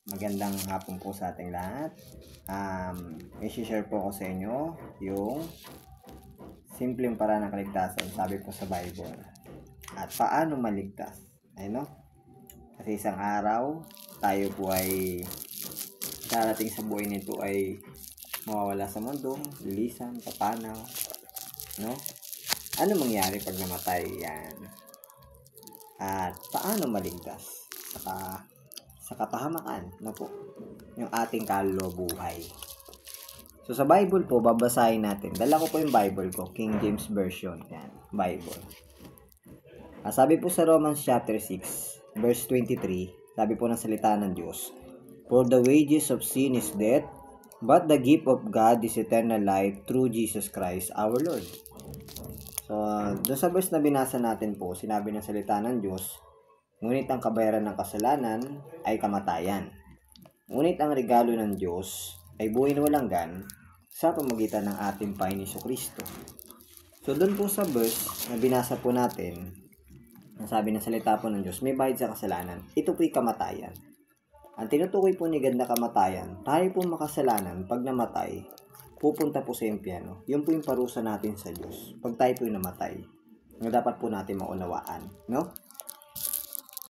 Magandang hapon po sa ating lahat. I-share po ko sa inyo yung simpleng paraan ng kaligtasan, sabi po sa Bible. At paano maligtas? Ayun, no? Kasi isang araw, tayo po ay darating sa buhay nito ay mawawala sa mundo, lilisan, papanaw, no? Ano mangyari pag namatay yan? At paano maligtas? Sa kapahamakan, no po, yung ating kalulubuhay. So sa Bible po, babasahin natin. Dala ko po yung Bible ko, King James Version. Yan, Bible. Sabi po sa Romans chapter 6, verse 23, sabi po ng salita ng Diyos, "For the wages of sin is death, but the gift of God is eternal life through Jesus Christ our Lord." So, doon sa verse na binasa natin po, sinabi ng salita ng Diyos, ngunit ang kabayaran ng kasalanan ay kamatayan. Ngunit ang regalo ng Diyos ay buhay na walang hanggan sa pamamagitan ng ating Panginoong Jesucristo. So doon po sa verse na binasa po natin, ang sabi ng salita po ng Diyos, may bayad sa kasalanan. Ito po'y kamatayan. Ang tinutukoy po ni God na kamatayan, tayo po makasalanan pag namatay, pupunta po sa impyerno. Yun po yung parusa natin sa Diyos pag tayo po'y namatay. Na dapat po natin maunawaan, no?